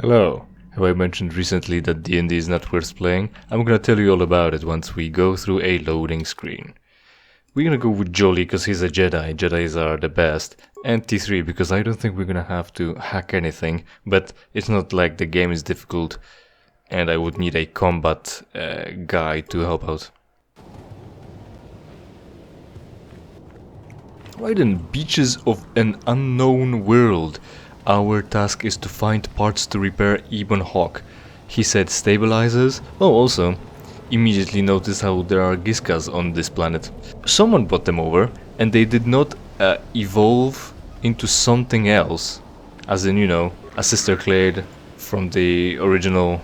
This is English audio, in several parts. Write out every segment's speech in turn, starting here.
Hello. Have I mentioned recently that D&D is not worth playing? I'm gonna tell you all about it once we go through a loading screen. We're gonna go with Jolly because he's a Jedi. Jedis are the best. And T3 because I don't think we're gonna have to hack anything. But it's not like the game is difficult and I would need a combat guy to help out. Right then, beaches of an unknown world. Our task is to find parts to repair Ebon Hawk. He said stabilizers. Oh, also, immediately notice how there are Giskas on this planet. Someone brought them over, and they did not evolve into something else. As in, you know, a sister clade from the original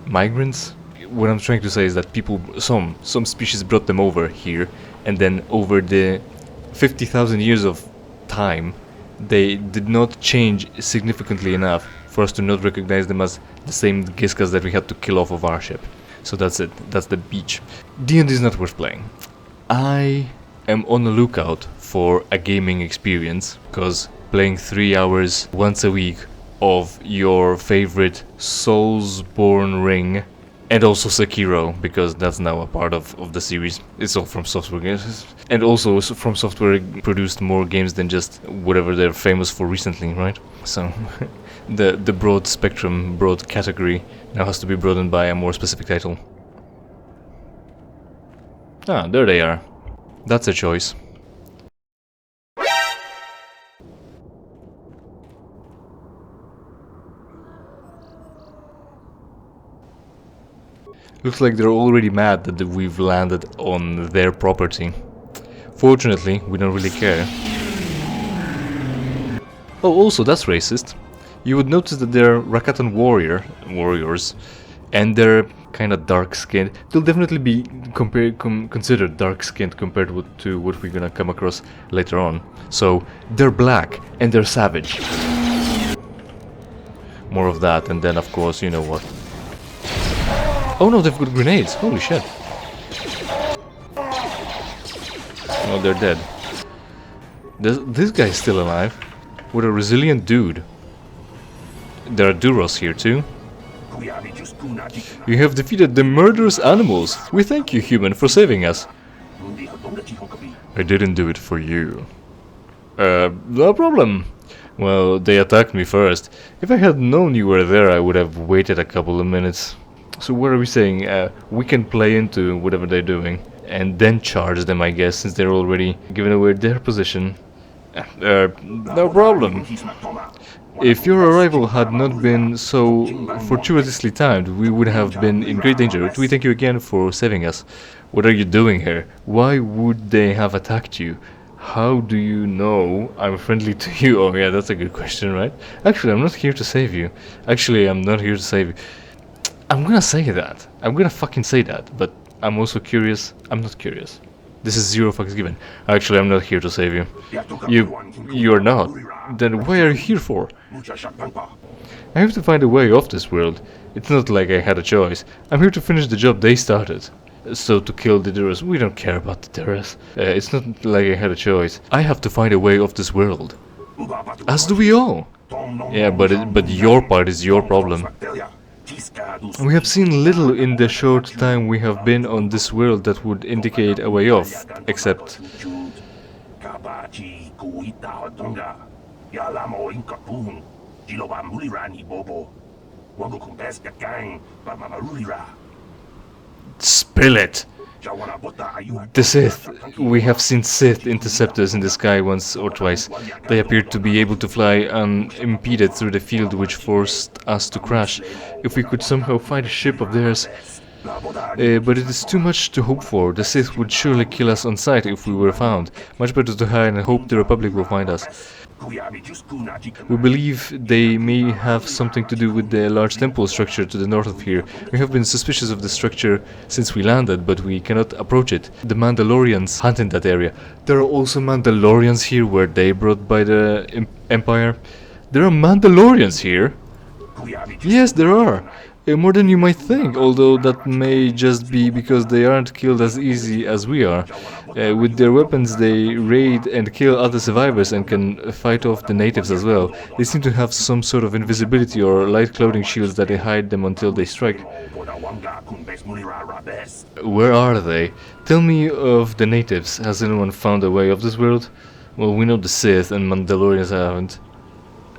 migrants. What I'm trying to say is that people, some species brought them over here, and then over the 50,000 years of time, they did not change significantly enough for us to not recognize them as the same Giskas that we had to kill off of our ship. So that's it, that's the beach. D&D is not worth playing. I am on the lookout for a gaming experience, because playing 3 hours once a week of your favorite Soulsborne ring, and also Sekiro, because that's now a part of the series. It's all from Software Games. And also From Software produced more games than just whatever they're famous for recently, right? So the broad spectrum, broad category now has to be broadened by a more specific title. Ah, there they are. That's a choice. Looks like they're already mad that we've landed on their property. Fortunately, we don't really care. Oh, also, that's racist. You would notice that they're Rakatan warriors, and they're kind of dark-skinned. They'll definitely be considered dark-skinned compared to what we're gonna come across later on. So, they're black, and they're savage. More of that, and then of course, you know what. Oh no, they've got grenades! Holy shit! Oh, they're dead. This guy's still alive. What a resilient dude. There are Duros here too. You have defeated the murderous animals. We thank you, human, for saving us. I didn't do it for you. No problem. Well, they attacked me first. If I had known you were there, I would have waited a couple of minutes. So what are we saying? We can play into whatever they're doing and then charge them, I guess, since they're already given away their position. No problem. If your arrival had not been so fortuitously timed, we would have been in great danger. We thank you again for saving us. What are you doing here? Why would they have attacked you? How do you know I'm friendly to you? Oh yeah, that's a good question, right? Actually, I'm not here to save you. Actually, I'm not here to save you. I'm gonna say that. I'm gonna fucking say that, but I'm also curious. I'm not curious. This is zero fucks given. Actually, I'm not here to save you. You're not. Then why are you here for? I have to find a way off this world. It's not like I had a choice. I'm here to finish the job they started. So to kill the terrorists, we don't care about the terrorists. It's not like I had a choice. I have to find a way off this world. As do we all. Yeah, but your part is your problem. We have seen little in the short time we have been on this world that would indicate a way off, except... Spill it! The Sith. We have seen Sith interceptors in the sky once or twice. They appeared to be able to fly unimpeded through the field, which forced us to crash. If we could somehow find a ship of theirs... but it is too much to hope for. The Sith would surely kill us on sight if we were found. Much better to hide and hope the Republic will find us. We believe they may have something to do with the large temple structure to the north of here. We have been suspicious of the structure since we landed, but we cannot approach it. The Mandalorians hunt in that area. There are also Mandalorians here. Were they brought by the Empire? There are Mandalorians here? Yes, there are. More than you might think, although that may just be because they aren't killed as easy as we are. With their weapons they raid and kill other survivors and can fight off the natives as well. They seem to have some sort of invisibility or light clothing shields that they hide them until they strike. Where are they? Tell me of the natives. Has anyone found a way of this world? Well, we know the Sith and Mandalorians haven't.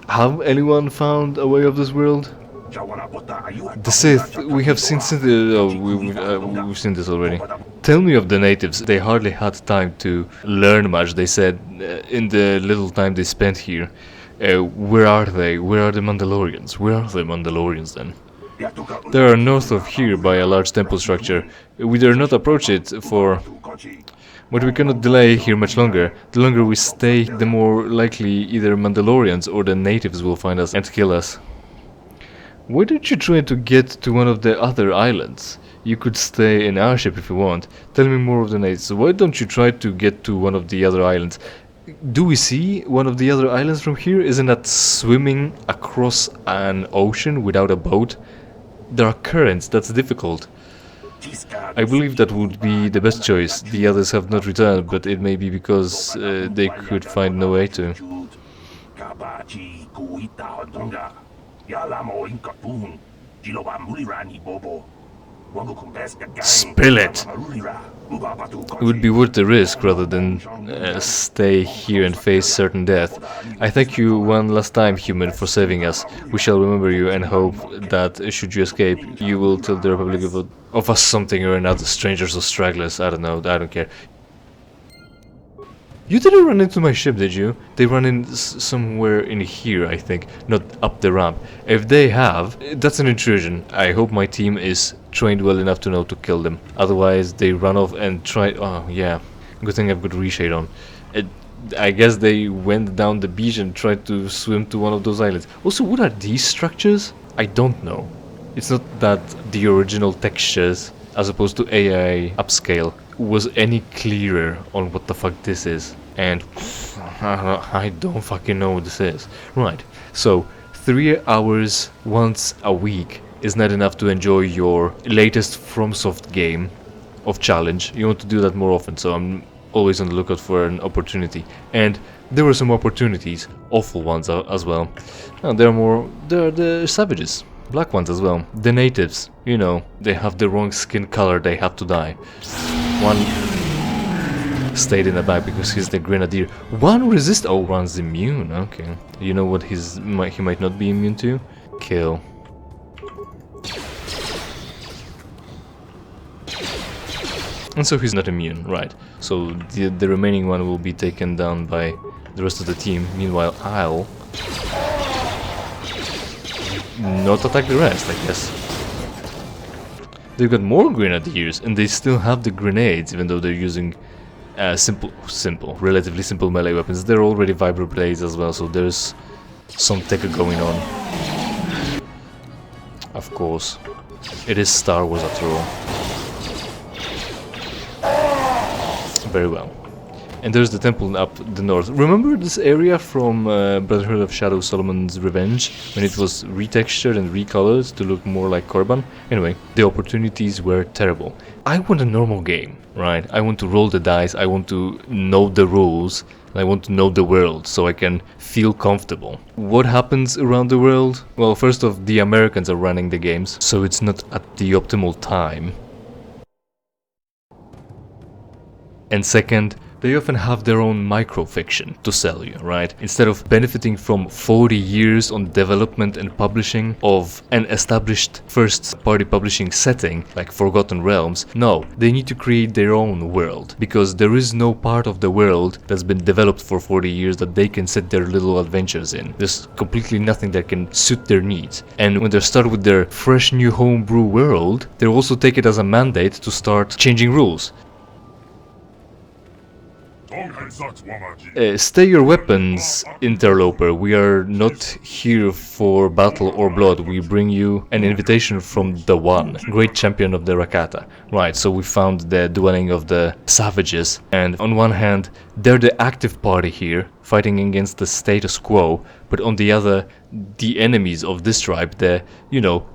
Have anyone found a way of this world? The Sith, we have seen we've seen this already. Tell me of the natives. They hardly had time to learn much, they said, in the little time they spent here. Where are they? Where are the Mandalorians? Where are the Mandalorians then? They are north of here by a large temple structure. We dare not approach it but we cannot delay here much longer. The longer we stay, the more likely either Mandalorians or the natives will find us and kill us. Why don't you try to get to one of the other islands? You could stay in our ship if you want. Tell me more of the natives. Why don't you try to get to one of the other islands? Do we see one of the other islands from here? Isn't that swimming across an ocean without a boat? There are currents, that's difficult. I believe that would be the best choice. The others have not returned, but it may be because they could find no way to. Spill it! It would be worth the risk rather than stay here and face certain death. I thank you one last time, human, for saving us. We shall remember you and hope that, should you escape, you will tell the Republic of us something or another. Strangers or stragglers, I don't know, I don't care. You didn't run into my ship, did you? They run in somewhere in here, I think, not up the ramp. If they have, that's an intrusion. I hope my team is trained well enough to know to kill them. Otherwise, they run off and try... Oh, yeah. Good thing I've got reshade on. I guess they went down the beach and tried to swim to one of those islands. Also, what are these structures? I don't know. It's not that the original textures, as opposed to AI upscale, was any clearer on what the fuck this is. And I don't fucking know what this is. Right, so 3 hours once a week is not enough to enjoy your latest FromSoft game of challenge. You want to do that more often, so I'm always on the lookout for an opportunity. And there were some opportunities, awful ones as well. And there are the savages, black ones as well. The natives, you know, they have the wrong skin color, they have to die. One stayed in the back because he's the grenadier. One one's immune, okay. You know what he might not be immune to? Kill. And so he's not immune, right. So the remaining one will be taken down by the rest of the team. Meanwhile, I'll not attack the rest, I guess. They've got more grenadiers and they still have the grenades, even though they're using relatively simple melee weapons. They're already vibroblades as well, so there's some tech going on. Of course, it is Star Wars after all. Very well. And there's the temple up the north. Remember this area from Brotherhood of Shadow Solomon's Revenge? When it was retextured and recolored to look more like Korban? Anyway, the opportunities were terrible. I want a normal game, right? I want to roll the dice, I want to know the rules, and I want to know the world so I can feel comfortable. What happens around the world? Well, first off, the Americans are running the games, so it's not at the optimal time. And second, they often have their own microfiction to sell you, right? Instead of benefiting from 40 years on development and publishing of an established first-party publishing setting like Forgotten Realms, no, they need to create their own world, because there is no part of the world that's been developed for 40 years that they can set their little adventures in. There's completely nothing that can suit their needs. And when they start with their fresh new homebrew world, they also take it as a mandate to start changing rules. Stay your weapons, interloper. We are not here for battle or blood. We bring you an invitation from the One, great champion of the Rakata. Right, so we found the dwelling of the savages, and on one hand, they're the active party here, fighting against the status quo, but on the other, the enemies of this tribe, the,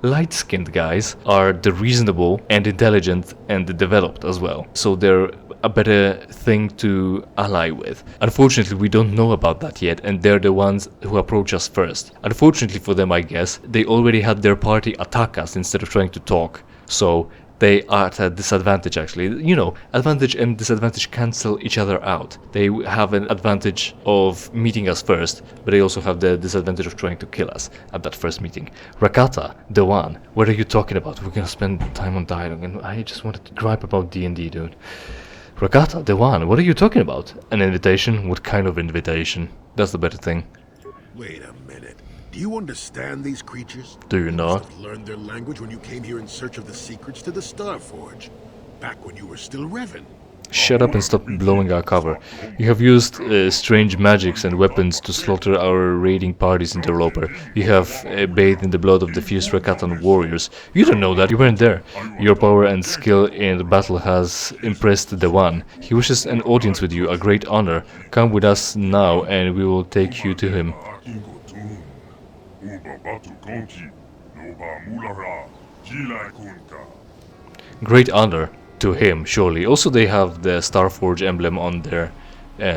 light-skinned guys, are the reasonable and intelligent and developed as well. So they're a better thing to ally with. Unfortunately, we don't know about that yet, and they're the ones who approach us first. Unfortunately for them, I guess, they already had their party attack us instead of trying to talk. So they are at a disadvantage, actually. Advantage and disadvantage cancel each other out. They have an advantage of meeting us first, but they also have the disadvantage of trying to kill us at that first meeting. Rakata, the One, what are you talking about? We're gonna spend time on dialogue, and I just wanted to gripe about D&D, dude. Rakata, the One, what are you talking about? An invitation? What kind of invitation? That's the better thing. Wait a minute. Do you understand these creatures? Do you not? You must have learned their language when you came here in search of the secrets to the Starforge. Back when you were still Revan. Shut up and stop blowing our cover. You have used strange magics and weapons to slaughter our raiding parties, interloper. You have bathed in the blood of the fierce Rakatan warriors. You don't know that, you weren't there. Your power and skill in battle has impressed the One. He wishes an audience with you, a great honor. Come with us now and we will take you to him. Great honor to him, surely. Also, they have the Starforge emblem on their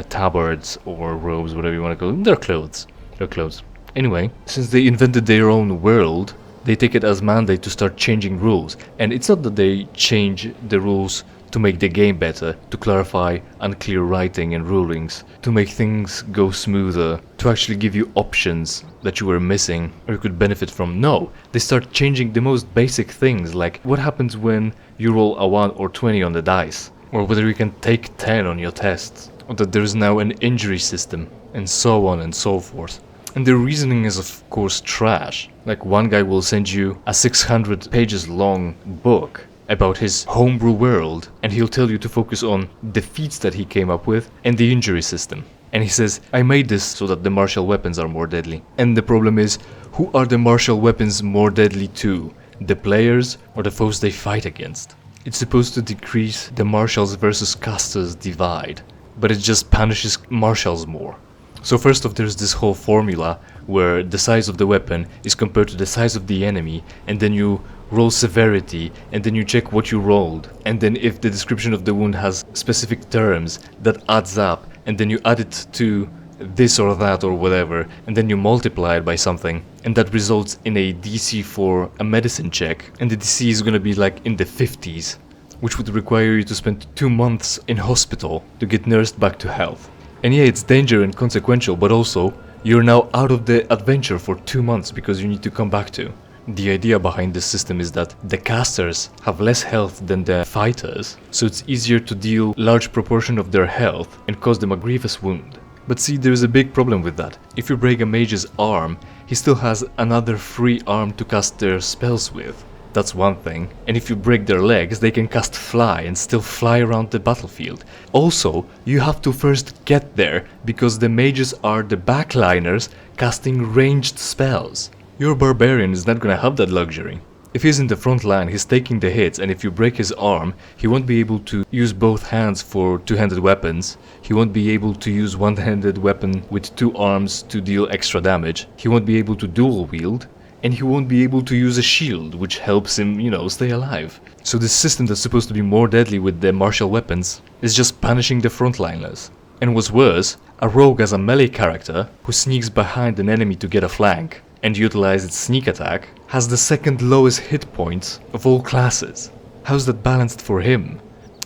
tabards or robes, whatever you want to call them. Their clothes. Their clothes. Anyway, since they invented their own world, they take it as mandate to start changing rules. And it's not that they change the rules to make the game better, to clarify unclear writing and rulings, to make things go smoother, to actually give you options that you were missing or you could benefit from. No, they start changing the most basic things, like what happens when you roll a 1 or 20 on the dice, or whether you can take 10 on your tests, or that there is now an injury system, and so on and so forth. And the reasoning is of course trash. Like one guy will send you a 600 pages long book about his homebrew world, and he'll tell you to focus on the feats that he came up with and the injury system. And he says, I made this so that the martial weapons are more deadly. And the problem is, who are the martial weapons more deadly to? The players or the foes they fight against? It's supposed to decrease the martials versus casters divide, but it just punishes martials more. So first off, there's this whole formula where the size of the weapon is compared to the size of the enemy, and then you roll severity, and then you check what you rolled, and then if the description of the wound has specific terms, that adds up, and then you add it to this or that or whatever, and then you multiply it by something, and that results in a DC for a medicine check, and the DC is gonna be like in the 50s, which would require you to spend 2 months in hospital to get nursed back to health. And yeah, it's danger and consequential, but also, you're now out of the adventure for 2 months because you need to come back to. The idea behind this system is that the casters have less health than the fighters, so it's easier to deal large proportion of their health and cause them a grievous wound. But see, there's a big problem with that. If you break a mage's arm, he still has another free arm to cast their spells with. That's one thing. And if you break their legs, they can cast fly and still fly around the battlefield. Also, you have to first get there, because the mages are the backliners casting ranged spells. Your barbarian is not gonna have that luxury. If he's in the front line, he's taking the hits, and if you break his arm, he won't be able to use both hands for two-handed weapons. He won't be able to use one-handed weapon with 2 arms to deal extra damage. He won't be able to dual wield, and he won't be able to use a shield, which helps him, stay alive. So this system that's supposed to be more deadly with the martial weapons is just punishing the frontliners. And what's worse, a rogue as a melee character who sneaks behind an enemy to get a flank and utilize its sneak attack has the second lowest hit points of all classes. How's that balanced for him?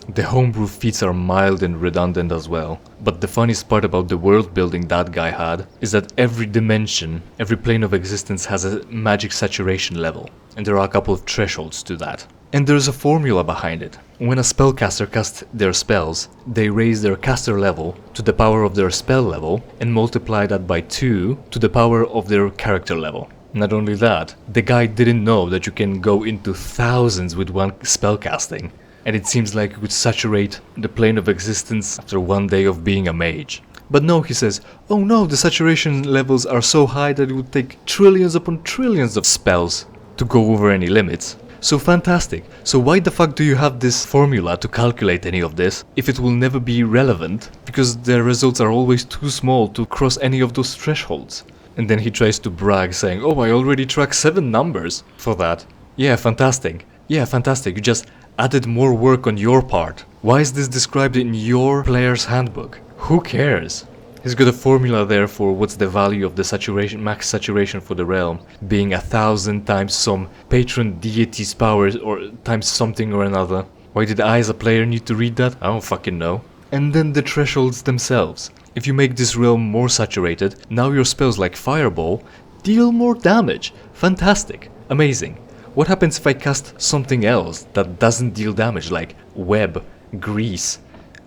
The homebrew feats are mild and redundant as well, but the funniest part about the world building that guy had is that every dimension, every plane of existence has a magic saturation level, and there are a couple of thresholds to that. And there's a formula behind it. When a spellcaster casts their spells, they raise their caster level to the power of their spell level and multiply that by 2 to the power of their character level. Not only that, the guy didn't know that you can go into thousands with one spellcasting. and it seems like it would saturate the plane of existence after one day of being a mage. But no, he says, oh no, the saturation levels are so high that it would take trillions upon trillions of spells to go over any limits. So fantastic. So why the fuck do you have this formula to calculate any of this if it will never be relevant because the results are always too small to cross any of those thresholds? And then he tries to brag saying, oh, I already track 7 numbers for that. Yeah, fantastic. Yeah, fantastic. You just added more work on your part. Why is this described in your player's handbook? Who cares? He's got a formula there for what's the value of the saturation, max saturation for the realm, being 1,000 times some patron deity's powers or times something or another. Why did I as a player need to read that? I don't fucking know. And then the thresholds themselves. If you make this realm more saturated, now your spells like Fireball deal more damage. Fantastic. Amazing. What happens if I cast something else that doesn't deal damage, like Web, Grease,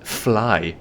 Fly,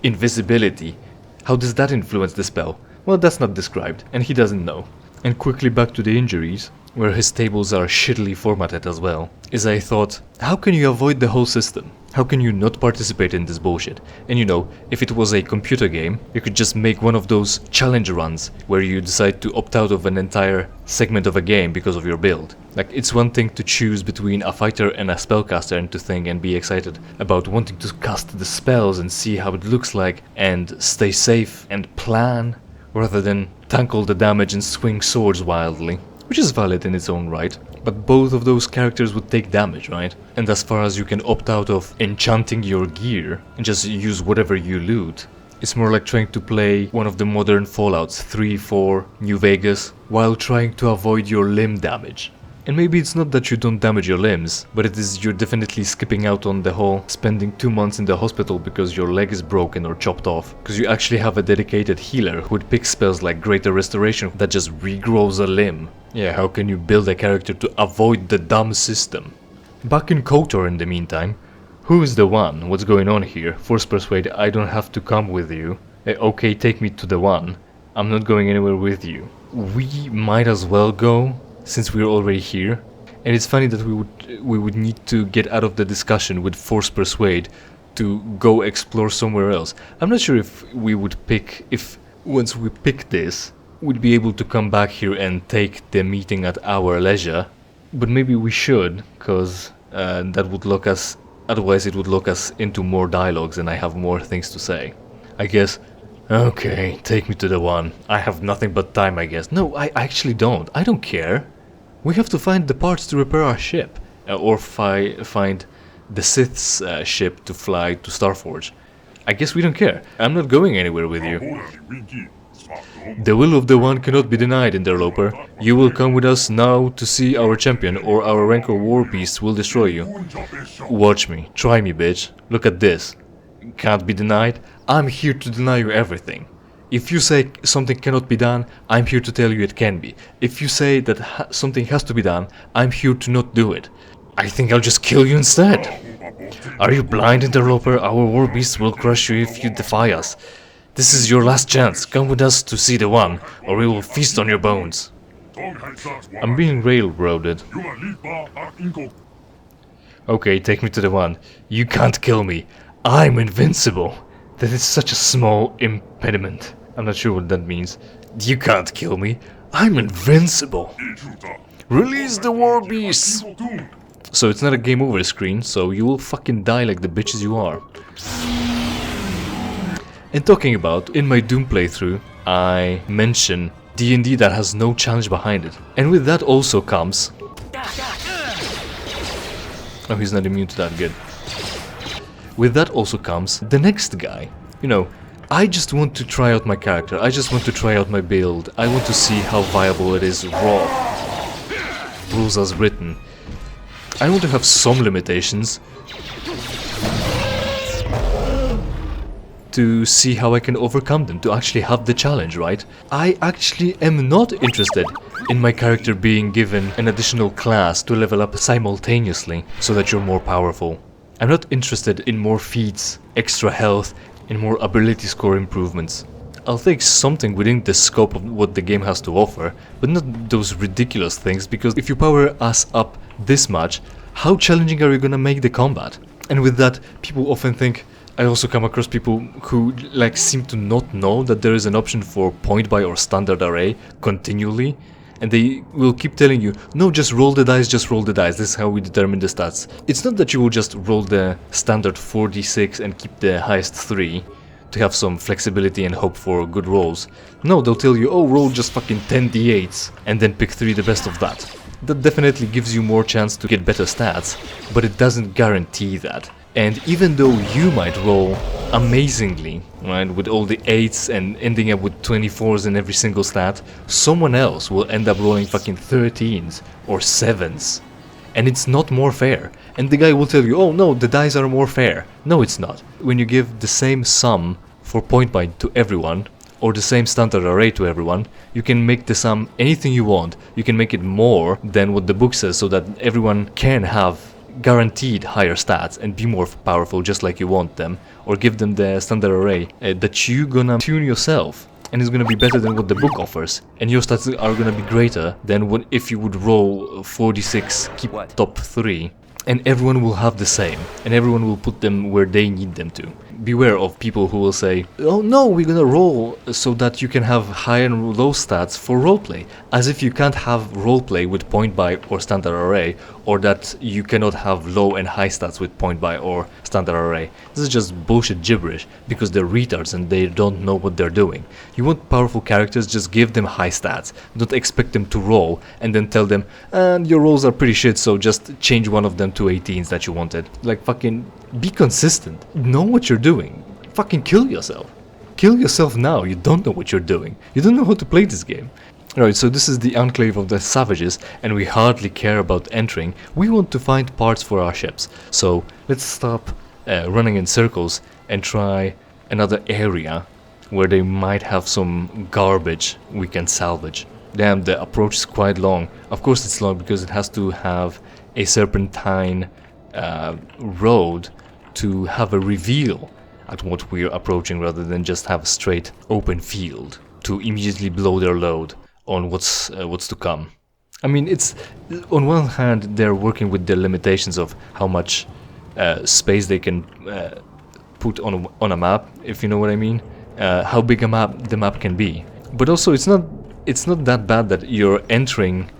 Invisibility? How does that influence the spell? Well, that's not described, and he doesn't know. And quickly back to the injuries, where his tables are shittily formatted as well, is I thought, how can you avoid the whole system? How can you not participate in this bullshit? And you know, if it was a computer game, you could just make one of those challenge runs, where you decide to opt out of an entire segment of a game because of your build. Like, it's one thing to choose between a fighter and a spellcaster and to think and be excited about wanting to cast the spells and see how it looks like and stay safe and plan, rather than tank all the damage and swing swords wildly, which is valid in its own right. But both of those characters would take damage, right? And as far as you can opt out of enchanting your gear and just use whatever you loot, it's more like trying to play one of the modern Fallouts 3, 4, New Vegas, while trying to avoid your limb damage. And maybe it's not that you don't damage your limbs, but it is you're definitely skipping out on the whole spending 2 months in the hospital because your leg is broken or chopped off, because you actually have a dedicated healer who would pick spells like Greater Restoration that just regrows a limb. Yeah, how can you build a character to avoid the dumb system? Back in KOTOR in the meantime, who is the one? What's going on here? Force Persuade, I don't have to come with you. Okay, take me to the one. I'm not going anywhere with you. We might as well go, since we're already here. And it's funny that we would need to get out of the discussion with Force Persuade to go explore somewhere else. I'm not sure if we would pick, if once we pick this, we'd be able to come back here and take the meeting at our leisure. But maybe we should, because that would lock us, otherwise it would lock us into more dialogues and I have more things to say. I guess, okay, take me to the one. I have nothing but time, I guess. No, I actually don't. I don't care. We have to find the parts to repair our ship, or find the Sith's ship to fly to Starforge. I guess we don't care. I'm not going anywhere with you. The will of the one cannot be denied, Interloper. You will come with us now to see our champion, or our Rancor war beast will destroy you. Watch me. Try me, bitch. Look at this. Can't be denied? I'm here to deny you everything. If you say something cannot be done, I'm here to tell you it can be. If you say that something has to be done, I'm here to not do it. I think I'll just kill you instead. Are you blind, Interloper? Our war beast will crush you if you defy us. This is your last chance. Come with us to see the one, or we will feast on your bones. I'm being railroaded. Okay, take me to the one. You can't kill me. I'm invincible. That is such a small impediment. I'm not sure what that means. You can't kill me. I'm invincible. Release the war beasts. So it's not a game over screen, so you will fucking die like the bitches you are. And talking about, in my Doom playthrough, I mention D&D that has no challenge behind it. And with that also comes... Oh, he's not immune to that, good. With that also comes the next guy. You know, I just want to try out my character, I just want to try out my build, I want to see how viable it is raw. Rules as written. I want to have some limitations to see how I can overcome them, to actually have the challenge, right? I actually am not interested in my character being given an additional class to level up simultaneously so that you're more powerful. I'm not interested in more feats, extra health, and more ability score improvements. I'll take something within the scope of what the game has to offer, but not those ridiculous things, because if you power us up this much, how challenging are you gonna make the combat? And with that, people often think, I also come across people who like seem to not know that there is an option for point buy or standard array continually, and they will keep telling you, no, just roll the dice, just roll the dice, this is how we determine the stats. It's not that you will just roll the standard 4d6 and keep the highest 3 to have some flexibility and hope for good rolls. No, they'll tell you, oh, roll just fucking 10 d8s and then pick 3 the best of that. That definitely gives you more chance to get better stats, but it doesn't guarantee that. And even though you might roll amazingly, right, with all the 8s and ending up with 24s in every single stat, someone else will end up rolling fucking 13s or 7s. And it's not more fair. And the guy will tell you, oh no, the dice are more fair. No, it's not. When you give the same sum for point buy to everyone, or the same standard array to everyone, you can make the sum anything you want. You can make it more than what the book says so that everyone can have guaranteed higher stats and be more powerful just like you want them, or give them the standard array that you gonna tune yourself, and it's gonna be better than what the book offers, and your stats are gonna be greater than what if you would roll 46, keep top 3, and everyone will have the same, and everyone will put them where they need them to. Beware of people who will say, oh no, we're gonna roll so that you can have high and low stats for roleplay, as if you can't have roleplay with point buy or standard array, or that you cannot have low and high stats with point buy or standard array. This is just bullshit gibberish, because they're retards and they don't know what they're doing. You want powerful characters, just give them high stats. Don't expect them to roll and then tell them, and your rolls are pretty shit, so just change one of them to 18s that you wanted. Like, fucking be consistent. Know what you're doing. Fucking kill yourself. Kill yourself now. You don't know what you're doing. You don't know how to play this game. Alright, so this is the enclave of the savages, and we hardly care about entering. We want to find parts for our ships. So let's stop running in circles and try another area where they might have some garbage we can salvage. Damn, the approach is quite long. Of course it's long because it has to have a serpentine road to have a reveal at what we're approaching, rather than just have a straight open field to immediately blow their load on what's to come. I mean, it's on one hand they're working with the limitations of how much space they can put on a map, if you know what I mean, how big the map can be. But also it's not that bad that you're entering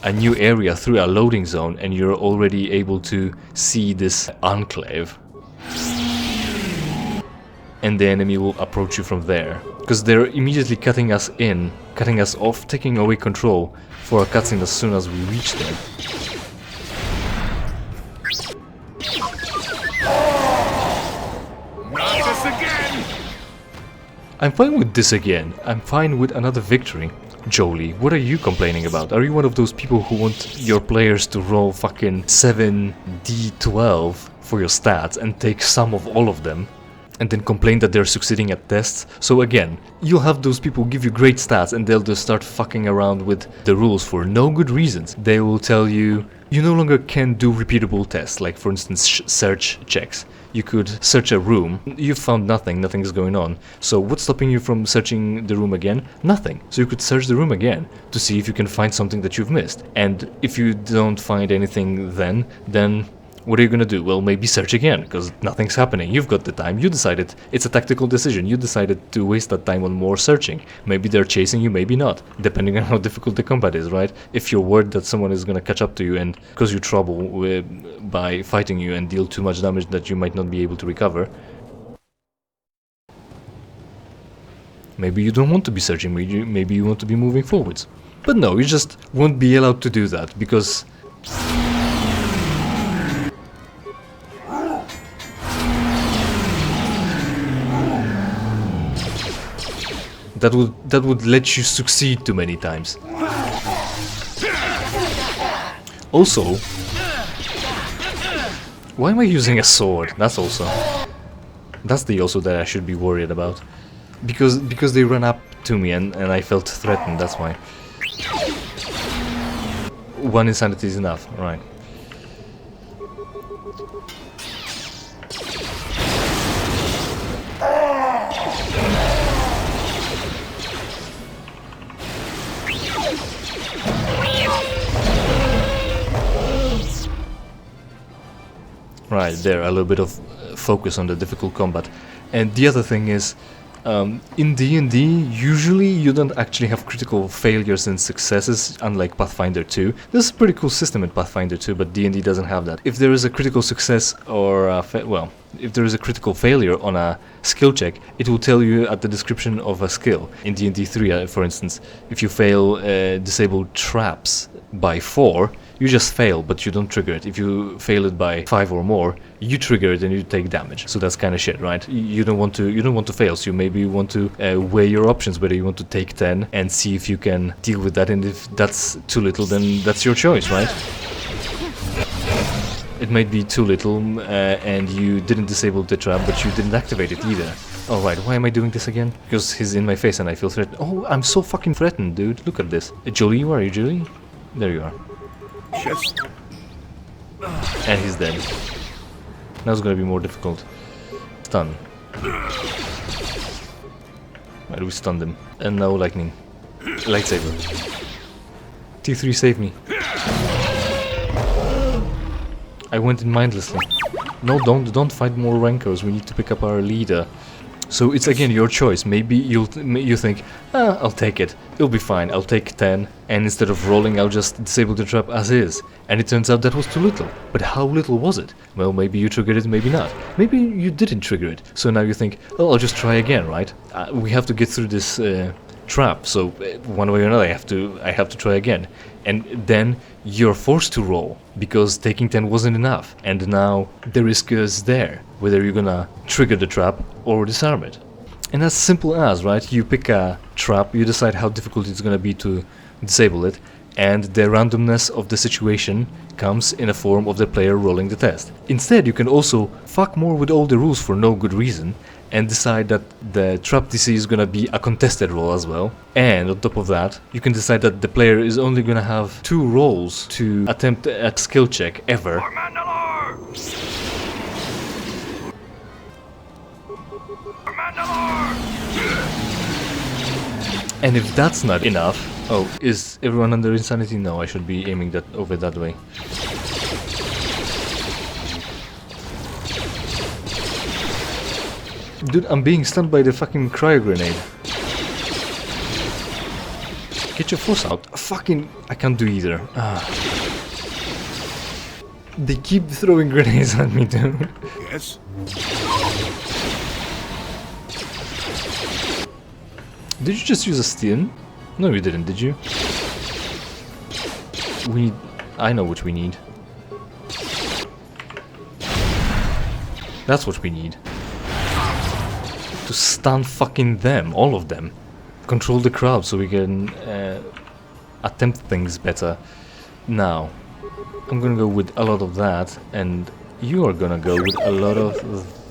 a new area through a loading zone and you're already able to see this enclave, and the enemy will approach you from there, because they're immediately cutting us off, taking away control for a cutscene as soon as we reach them. Not this again! I'm fine with this again. I'm fine with another victory. Jolie, what are you complaining about? Are you one of those people who want your players to roll fucking 7d12 for your stats and take some of all of them, and then complain that they're succeeding at tests? So again, you'll have those people give you great stats and they'll just start fucking around with the rules for no good reasons. They will tell you, you no longer can do repeatable tests, like for instance search checks. You could search a room, you've found nothing is going on. So what's stopping you from searching the room again? Nothing. So you could search the room again to see if you can find something that you've missed. And if you don't find anything then what are you gonna do? Well, maybe search again, because nothing's happening. You've got the time, you decided, it's a tactical decision, you decided to waste that time on more searching. Maybe they're chasing you, maybe not, depending on how difficult the combat is, right? If you're worried that someone is gonna catch up to you and cause you trouble by fighting you and deal too much damage that you might not be able to recover, maybe you don't want to be searching, maybe you want to be moving forwards. But no, you just won't be allowed to do that, because that would let you succeed too many times. Also, why am I using a sword? That's the also that I should be worried about. Because they ran up to me and I felt threatened, that's why. One insanity is enough, right. Right, there, a little bit of focus on the difficult combat. And the other thing is, in D&D, usually you don't actually have critical failures and successes, unlike Pathfinder 2. This is a pretty cool system in Pathfinder 2, but D&D doesn't have that. If there is a critical success or if there is a critical failure on a skill check, it will tell you at the description of a skill. In D&D 3, for instance, if you fail disable traps by 4, you just fail, but you don't trigger it. If you fail it by 5 or more, you trigger it and you take damage. So that's kind of shit, right? You don't want to fail. So maybe you want to weigh your options, whether you want to take 10 and see if you can deal with that. And if that's too little, then that's your choice, right? It might be too little, and you didn't disable the trap, but you didn't activate it either. Oh right, why am I doing this again? Because he's in my face and I feel threatened. Oh, I'm so fucking threatened, dude. Look at this. Jolie, where are you, Jolie? There you are. Yes. And he's dead. Now it's gonna be more difficult. Stun. Right, we stunned him. And now lightning. Lightsaber. T3, save me. I went in mindlessly. No, don't fight more rancors. We need to pick up our leader. So it's again your choice. Maybe you think, I'll take it. It'll be fine. I'll take 10, and instead of rolling, I'll just disable the trap as is. And it turns out that was too little. But how little was it? Well, maybe you triggered it, maybe not. Maybe you didn't trigger it. So now you think, oh, I'll just try again, right? We have to get through this trap. So one way or another, I have to try again. And then you're forced to roll because taking 10 wasn't enough. And now the risk is there, whether you're gonna trigger the trap or disarm it. And as simple as, right? You pick a trap, you decide how difficult it's gonna be to disable it, and the randomness of the situation comes in a form of the player rolling the test. Instead, you can also fuck more with all the rules for no good reason and decide that the trap DC is gonna be a contested roll as well. And on top of that, you can decide that the player is only gonna have 2 rolls to attempt a skill check ever. And if that's not enough... Oh, is everyone under insanity? No, I should be aiming that over that way. Dude, I'm being stunned by the fucking cryo grenade. Get your force out. Fucking... I can't do either. They keep throwing grenades at me, dude. Yes. Did you just use a stun? No, you didn't, did you? We need... I know what we need. That's what we need. To stun fucking them, all of them. Control the crowd so we can attempt things better. Now, I'm gonna go with a lot of that, and you are gonna go with a lot of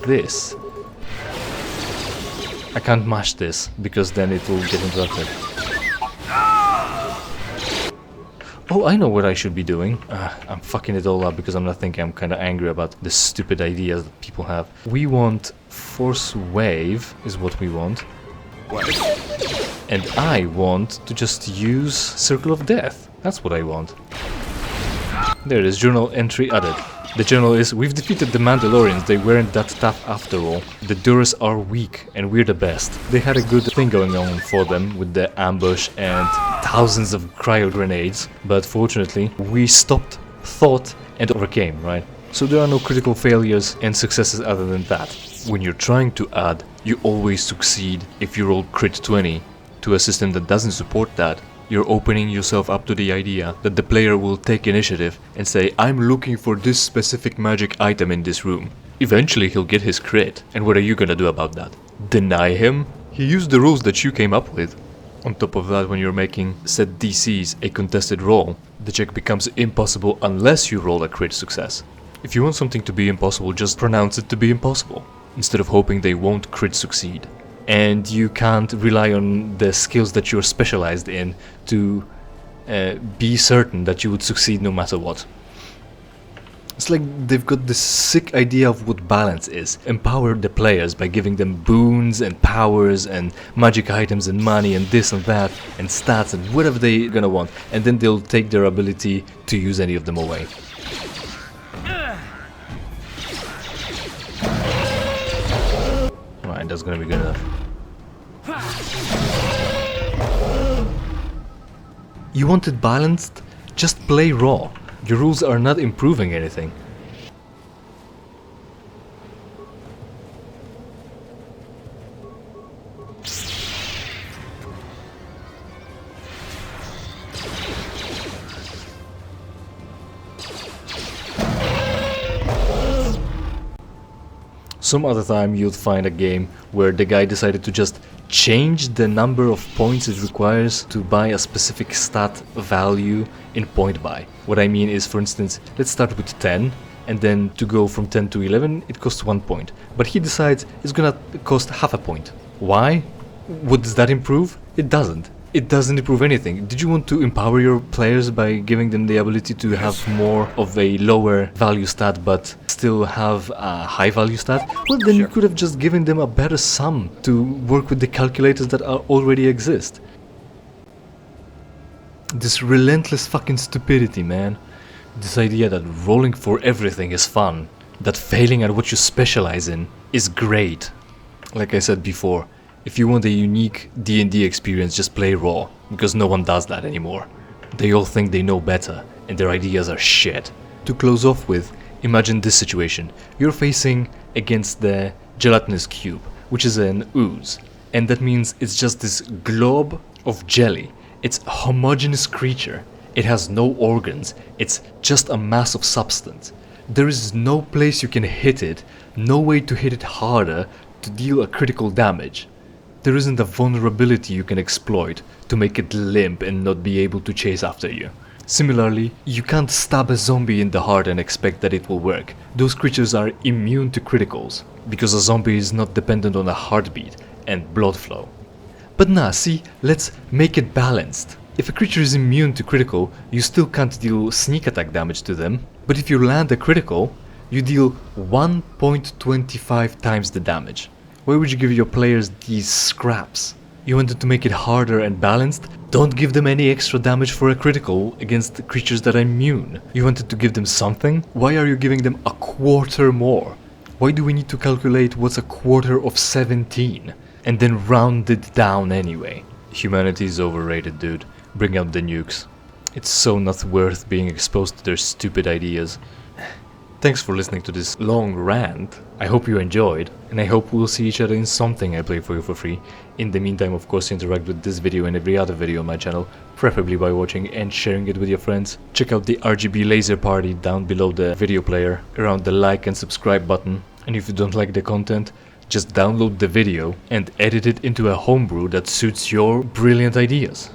this. I can't mash this, because then it will get interrupted. Oh, I know what I should be doing. I'm fucking it all up because I'm not thinking. I'm kind of angry about the stupid ideas that people have. We want Force Wave, is what we want. What? And I want to just use Circle of Death. That's what I want. There it is, journal entry added. The journal is, we've defeated the Mandalorians, they weren't that tough after all. The Duras are weak, and we're the best. They had a good thing going on for them with the ambush and thousands of cryo grenades, but fortunately, we stopped, thought, and overcame, right? So there are no critical failures and successes other than that. When you're trying to add, you always succeed if you roll crit 20. To a system that doesn't support that, you're opening yourself up to the idea that the player will take initiative and say, I'm looking for this specific magic item in this room. Eventually he'll get his crit, and what are you gonna do about that? Deny him? He used the rules that you came up with. On top of that, when you're making set DCs a contested roll, the check becomes impossible unless you roll a crit success. If you want something to be impossible, just pronounce it to be impossible, instead of hoping they won't crit succeed. And you can't rely on the skills that you're specialized in to be certain that you would succeed no matter what. It's like they've got this sick idea of what balance is. Empower the players by giving them boons and powers and magic items and money and this and that and stats and whatever they're gonna want, and then they'll take their ability to use any of them away. Right, that's gonna be good enough. You want it balanced? Just play raw. Your rules are not improving anything. Some other time you'll find a game where the guy decided to just change the number of points it requires to buy a specific stat value in point buy. What I mean is, for instance, let's start with 10, and then to go from 10 to 11 it costs 1 point. But he decides it's gonna cost half a point. Why? What does that improve? It doesn't. It doesn't improve anything. Did you want to empower your players by giving them the ability to have more of a lower value stat but still have a high value stat? Well, then you could have just given them a better sum to work with the calculators that already exist. This relentless fucking stupidity, man. This idea that rolling for everything is fun, that failing at what you specialize in is great. Like I said before, if you want a unique D&D experience, just play raw, because no one does that anymore. They all think they know better, and their ideas are shit. To close off with, imagine this situation. You're facing against the gelatinous cube, which is an ooze. And that means it's just this glob of jelly. It's a homogeneous creature. It has no organs. It's just a mass of substance. There is no place you can hit it, no way to hit it harder to deal a critical damage. There isn't a vulnerability you can exploit to make it limp and not be able to chase after you. Similarly, you can't stab a zombie in the heart and expect that it will work. Those creatures are immune to criticals, because a zombie is not dependent on a heartbeat and blood flow. But nah, see, let's make it balanced. If a creature is immune to critical, you still can't deal sneak attack damage to them, but if you land a critical, you deal 1.25 times the damage. Why would you give your players these scraps? You wanted to make it harder and balanced? Don't give them any extra damage for a critical against creatures that are immune. You wanted to give them something? Why are you giving them a quarter more? Why do we need to calculate what's a quarter of 17? And then round it down anyway? Humanity is overrated, dude. Bring out the nukes. It's so not worth being exposed to their stupid ideas. Thanks for listening to this long rant. I hope you enjoyed, and I hope we'll see each other in something I play for you for free. In the meantime, of course, interact with this video and every other video on my channel, preferably by watching and sharing it with your friends. Check out the RGB laser party down below the video player, around the like and subscribe button. And if you don't like the content, just download the video and edit it into a homebrew that suits your brilliant ideas.